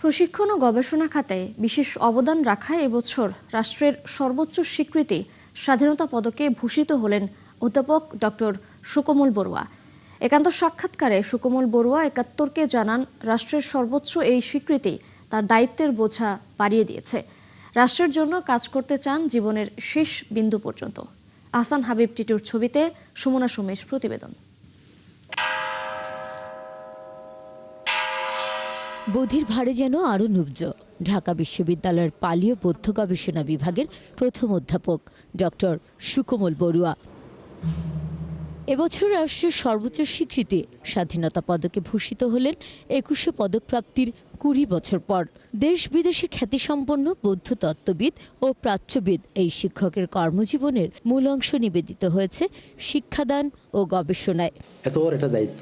প্রশিক্ষণ ও গবেষণা খাতে বিশেষ অবদান রাখায় এবছর রাষ্ট্রের সর্বোচ্চ স্বীকৃতি স্বাধীনতা পদকে ভূষিত হলেন অধ্যাপক ডক্টর সুকোমল বড়ুয়া। একান্ত সাক্ষাৎকারে সুকোমল বড়ুয়া ৭১কে জানান, রাষ্ট্রের সর্বোচ্চ এই স্বীকৃতি তার দায়িত্বের বোঝা বাড়িয়ে দিয়েছে। রাষ্ট্রের জন্য কাজ করতে চান জীবনের শেষ বিন্দু পর্যন্ত। আহসান হাবিব টিটুর ছবিতে সুমনা সুমেশ প্রতিবেদন। বধির ভারে যেন আরও নুব্জ ঢাকা বিশ্ববিদ্যালয়ের পালীয় বৌদ্ধ গবেষণা বিভাগের প্রথম অধ্যাপক ডক্টর সুকোমল বড়ুয়া। এবছর রাষ্ট্রের সর্বোচ্চ স্বীকৃতি স্বাধীনতা পদকে ভূষিত হলেন ২১শে পদক প্রাপ্তির ২০ বছর পর। দেশ বিদেশে খ্যাতিসম্পন্ন বৌদ্ধ তত্ত্ববিদ ও প্রাচ্যবিদ এই শিক্ষকের কর্মজীবনের মূল অংশ নিবেদিত হয়েছে শিক্ষাদান ও গবেষণায়। এত বড় একটা দায়িত্ব,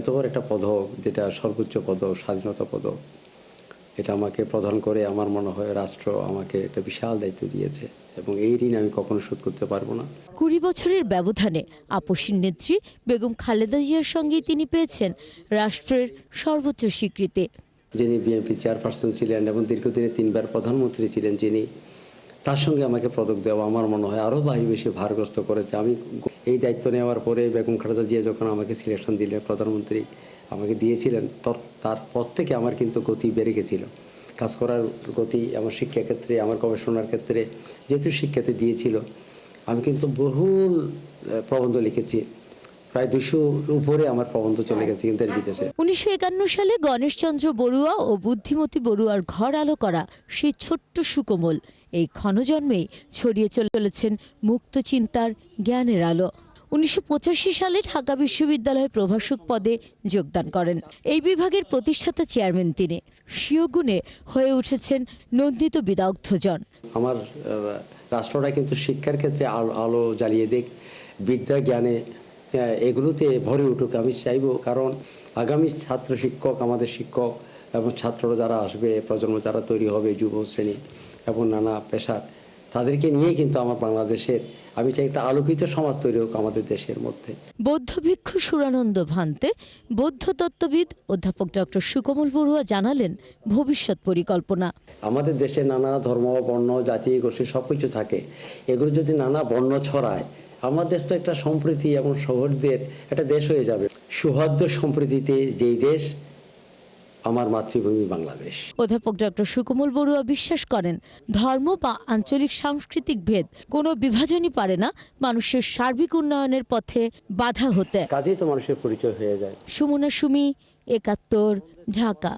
এত বড় একটা পদক, যেটা সর্বোচ্চ পদক, স্বাধীনতা পদক, এটা আমাকে প্রদান করে আমার মনে হয় রাষ্ট্র আমাকে একটা বিশাল দায়িত্ব দিয়েছে এবং এই ঋণ আমি কখনো শোধ করতে পারবো না। ২০ বছরের ব্যবধানে আপসীন নেত্রী বেগম খালেদা জিয়ার সঙ্গেই তিনি পেয়েছেন রাষ্ট্রের সর্বোচ্চ স্বীকৃতি। যিনি বিএনপি চেয়ারপারসন ছিলেন এবং দীর্ঘদিনে ৩ বার প্রধানমন্ত্রী ছিলেন, যিনি, তার সঙ্গে আমাকে পদক দেওয়া আমার মনে হয় আরও বেশি ভারগ্রস্ত করেছে। আমি এই দায়িত্ব নেওয়ার পরে বেগম খালেদা জিয়া যখন আমাকে সিলেকশন দিলেন, প্রধানমন্ত্রী আমাকে দিয়েছিলেন, তারপর থেকে আমার কিন্তু গতি বেড়ে গেছিল, কাজ করার গতি। আমার শিক্ষাক্ষেত্রে, আমার গবেষণার ক্ষেত্রে যেহেতু শিক্ষাতে দিয়েছিল, আমি কিন্তু বহুল প্রবন্ধ লিখেছি, প্রায় ২০০-র উপরে আমার প্রবন্ধ চলে গেছে কিন্তু বিদেশে। ১৯৫১ সালে গণেশচন্দ্র বড়ুয়া ও বুদ্ধিমতী বড়ুয়ার ঘর আলো করা সেই ছোট্ট সুকোমল এই ক্ষণজন্মেই ছড়িয়ে চলেছেন মুক্ত চিন্তার জ্ঞানের আলো। ১৯৮৫ সালে ঢাকা বিশ্ববিদ্যালয়ে প্রভাষক পদে যোগদান করেন। এই বিভাগের প্রতিষ্ঠাতা চেয়ারম্যান তিনি। স্বীয় গুণে হয়ে উঠেছেন নন্দিত বিদগ্ধজন। আমার রাষ্ট্রটা কিন্তু শিক্ষার ক্ষেত্রে আলো জ্বালিয়ে দিক, বিদ্যা জ্ঞানে এগুলোতে ভরে উঠুক আমি চাইব। কারণ আগামী ছাত্র শিক্ষক, আমাদের শিক্ষক এবং ছাত্ররা যারা আসবে, প্রজন্ম যারা তৈরি হবে, যুব শ্রেণী এবং নানা পেশার, তাদেরকে নিয়ে কিন্তু আমার বাংলাদেশের, আমি চাই একটা আলোকিত সমাজ তৈরি হোক আমাদের দেশের মধ্যে। বৌদ্ধ ভিক্ষু সুরানন্দ ভান্তে, বৌদ্ধ তত্ত্ববিদ অধ্যাপক ডক্টর সুকোমল বড়ুয়া জানালেন ভবিষ্যৎ পরিকল্পনা। আমাদের দেশে নানা ধর্ম, বর্ণ, জাতি, গোষ্ঠী সবকিছু থাকে। এগুলো যদি নানা বর্ণ ছড়ায়, আমার দেশ তো একটা সম্প্রীতি এবং সৌহার্দ্যের একটা দেশ হয়ে যাবে। সৌহার্দ্য সম্প্রীতিতে যেই দেশ, আমার মাতৃভূমি বাংলাদেশ। অধ্যাপক ডক্টর সুকোমল বড়ুয়া বিশ্বাস করেন, ধর্ম বা আঞ্চলিক সাংস্কৃতিক ভেদ কোনো বিভাজনই পারে না মানুষের সার্বিক উন্নয়নের পথে বাধা হতে। কাজেই তো মানুষের পরিচয় হয়ে যায়। সুমনা সুমি, ৭১, ঢাকা।